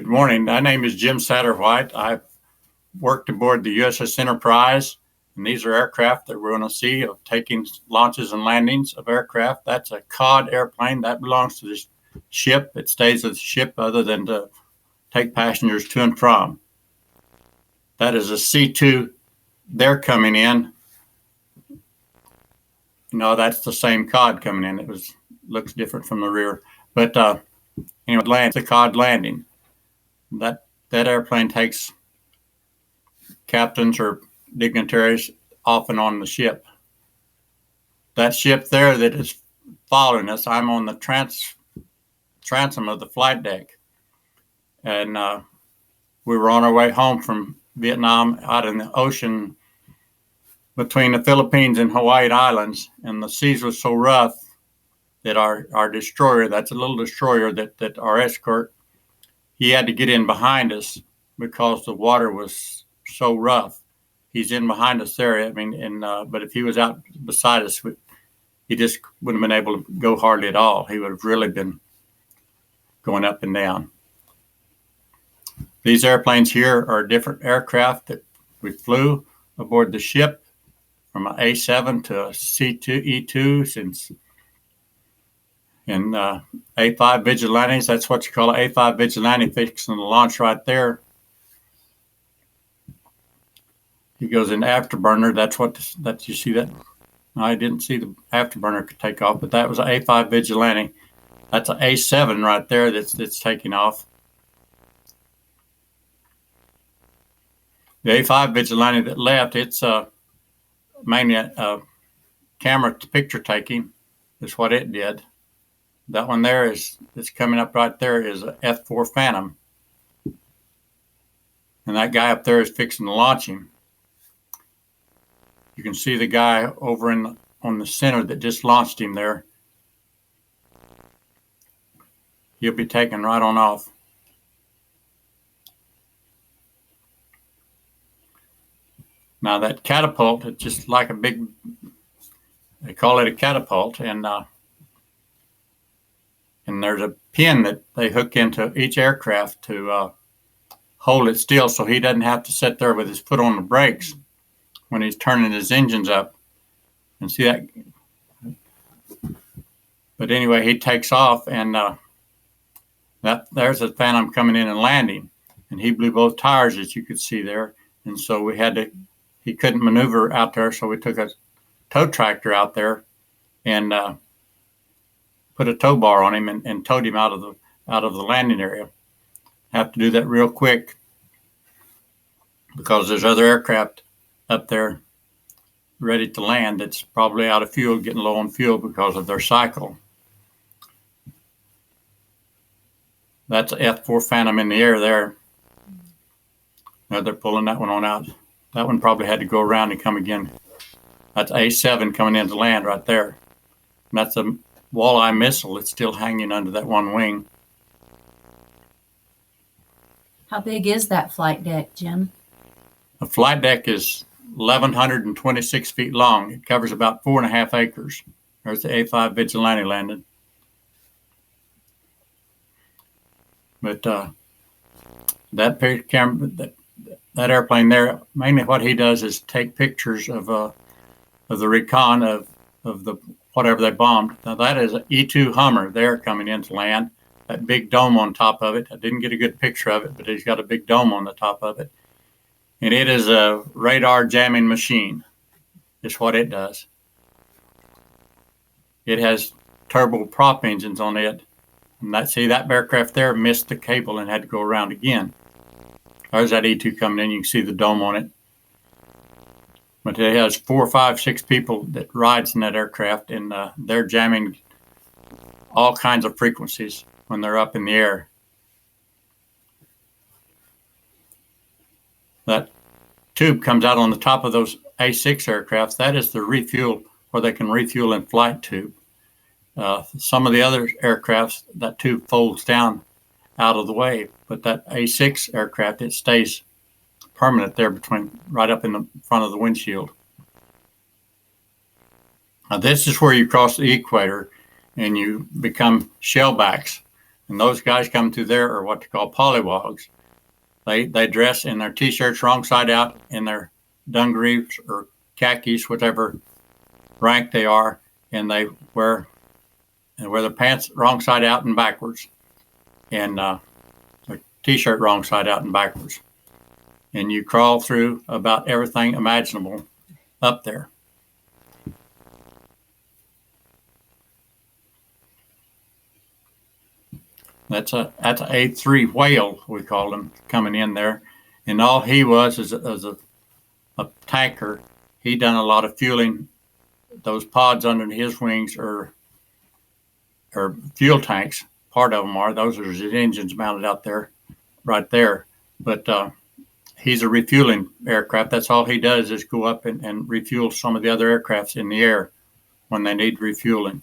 Good morning. My name is Jim Satterwhite. I've worked aboard the USS Enterprise, and these are aircraft that we're going to see of taking launches and landings of aircraft. That's a COD airplane. That belongs to the ship. It stays with the ship other than to take passengers to and from. That is a C2. They're coming in. No, that's the same COD coming in. Looks different from the rear. But anyway, lands the COD landing. That airplane takes captains or dignitaries off and on the ship. That ship there that is following us, I'm on the transom of the flight deck. And we were on our way home from Vietnam out in the ocean between the Philippines and Hawaii Islands. And the seas were so rough that our destroyer, that's a little destroyer that our escort, he had to get in behind us because the water was so rough. He's in behind us there. I mean, but if he was out beside us, he just wouldn't have been able to go hardly at all. He would have really been going up and down. These airplanes here are different aircraft that we flew aboard the ship, from an A7 to a C2, E2, since in A5 Vigilantes. That's what you call an A5 Vigilante, fixing the launch right there. He goes in afterburner. That's you see that. I didn't see the afterburner could take off, but that was an A5 Vigilante. That's an A7 right there that's taking off. The A5 Vigilante that left, it's mainly a camera picture taking. Is what it did. That one there that's coming up right there is a F4 Phantom. And that guy up there is fixing to launch him. You can see the guy over on the center that just launched him there. He'll be taken right on off. Now that catapult, it's just like a big, they call it a catapult, and there's a pin that they hook into each aircraft to hold it still so he doesn't have to sit there with his foot on the brakes when he's turning his engines up. And see that? But anyway, he takes off, and there's a Phantom coming in and landing. And he blew both tires, as you could see there. And so he couldn't maneuver out there, so we took a tow tractor out there and put a tow bar on him and towed him out of the landing area. Have to do that real quick because there's other aircraft up there ready to land that's probably out of fuel, getting low on fuel because of their cycle. That's a F4 Phantom in the air there. Now they're pulling that one on out. That one probably had to go around and come again. That's A7 coming in to land right there. And that's a walleye missile that's still hanging under that one wing. How big is that flight deck, Jim? The flight deck is 1,126 feet long. It covers about 4.5 acres. There's the A5 Vigilante landed. But that airplane there, mainly what he does is take pictures of the recon of the whatever they bombed. Now that is an E2 Hummer there coming in to land. That big dome on top of it. I didn't get a good picture of it, but he's got a big dome on the top of it. And it is a radar jamming machine, is what it does. It has turboprop engines on it. And that aircraft there missed the cable and had to go around again. There's that E2 coming in. You can see the dome on it. But it has 4, 5, 6 people that rides in that aircraft, and they're jamming all kinds of frequencies when they're up in the air. That tube comes out on the top of those A6 aircrafts. That is the refuel, where they can refuel in flight tube. Some of the other aircrafts, that tube folds down out of the way, but that A6 aircraft, it stays permanent there right up in the front of the windshield. Now this is where you cross the equator and you become shellbacks. And those guys come through there are what they call polywogs. They dress in their T-shirts wrong side out, in their dungarees or khakis, whatever rank they are, and they wear their pants wrong side out and backwards, and their T-shirt wrong side out and backwards. And you crawl through about everything imaginable up there. That's a A3 whale, we called him, coming in there, and all he was is a tanker. He done a lot of fueling. Those pods under his wings are fuel tanks. Part of them are. Those are his engines mounted out there, right there. But he's a refueling aircraft. That's all he does is go up and refuel some of the other aircrafts in the air when they need refueling.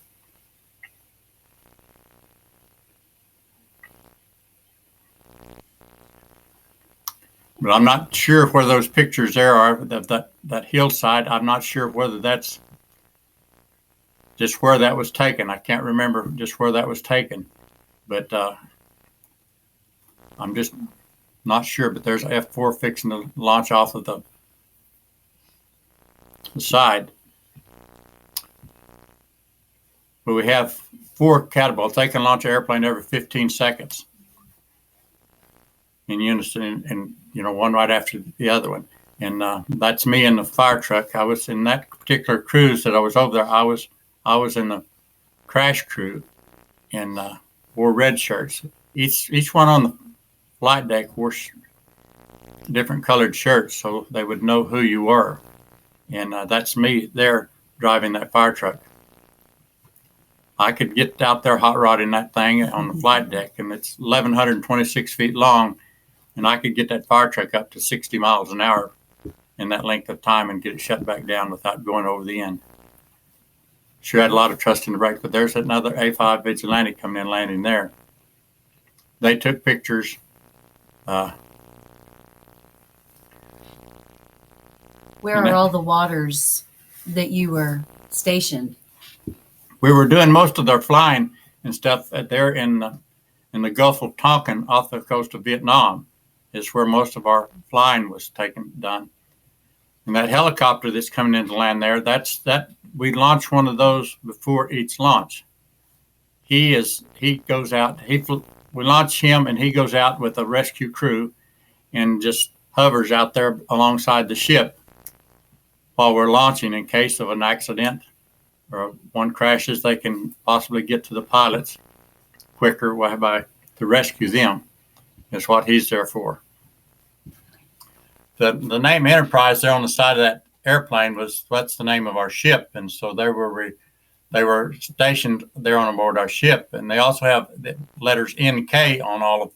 But I'm not sure where those pictures there are, that hillside. I'm not sure whether that's just where that was taken. I can't remember just where that was taken. But I'm just not sure. But there's F4 fixing to launch off of the side. But we have 4 catapults. They can launch an airplane every 15 seconds in unison, and one right after the other one. And that's me in the fire truck. I was in that particular cruise that I was over there. I was in the crash crew, and wore red shirts. Each one on the flight deck wore different colored shirts so they would know who you were. And that's me there driving that fire truck. I could get out there hot rodding that thing on the flight deck, and it's 1,126 feet long. And I could get that fire truck up to 60 miles an hour in that length of time and get it shut back down without going over the end. Sure had a lot of trust in the brakes, but there's another A5 Vigilante coming in, landing there. They took pictures. Where are all the waters that you were stationed? We were doing most of their flying and stuff there in the Gulf of Tonkin off the coast of Vietnam. Is where most of our flying was done. And that helicopter that's coming into land there, we launch one of those before each launch. He goes out, we launch him, and he goes out with a rescue crew and just hovers out there alongside the ship while we're launching in case of an accident or one crashes. They can possibly get to the pilots quicker to rescue them. Is what he's there for. The name Enterprise there on the side of that airplane that's the name of our ship, and so they were stationed there on board our ship, and they also have the letters NK on all of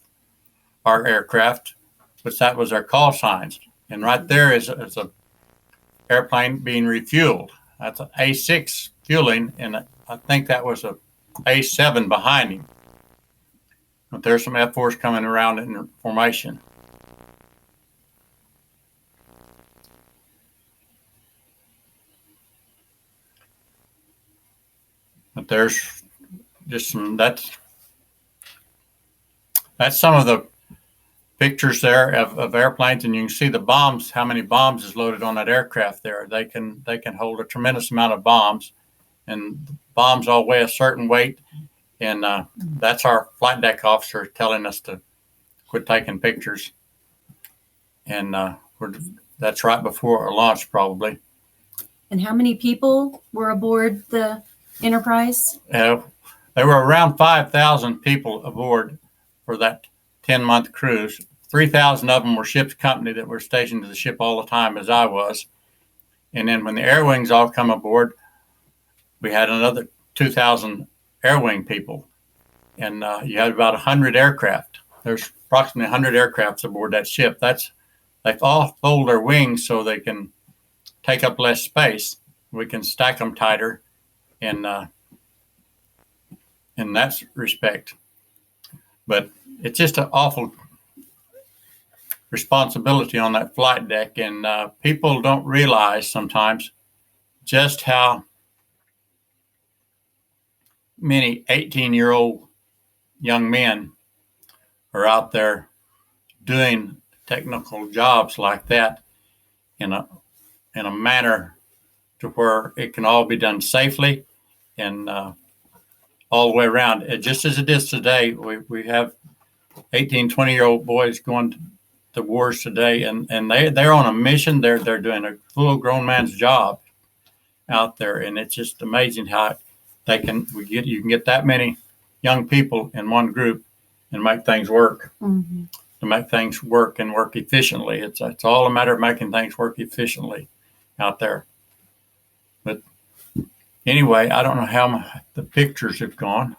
our aircraft, which that was our call signs. And right there is a airplane being refueled. That's an A6 fueling, and I think that was a A7 behind him. But there's some F4s coming around in formation. But there's just that's some of the pictures there of airplanes, and you can see the bombs, how many bombs is loaded on that aircraft there. They can hold a tremendous amount of bombs, and bombs all weigh a certain weight. And that's our flight deck officer telling us to quit taking pictures. And that's right before our launch, probably. And how many people were aboard the Enterprise? There were around 5,000 people aboard for that 10-month cruise. 3,000 of them were ship's company that were stationed to the ship all the time, as I was. And then when the air wings all come aboard, we had another 2,000 air wing people, and you had about 100 aircraft. There's approximately 100 aircrafts aboard that ship. They've all fold their wings so they can take up less space. We can stack them tighter, in that respect. But it's just an awful responsibility on that flight deck, and people don't realize sometimes just how many 18-year-old young men are out there doing technical jobs like that in a manner to where it can all be done safely and all the way around. Just as it is today, we have 18, 20-year-old boys going to wars today, and they're on a mission. They're doing a full grown man's job out there, and it's just amazing how you can get that many young people in one group and make things work. Mm-hmm. To make things work and work efficiently. It's all a matter of making things work efficiently out there. But anyway, I don't know how the pictures have gone.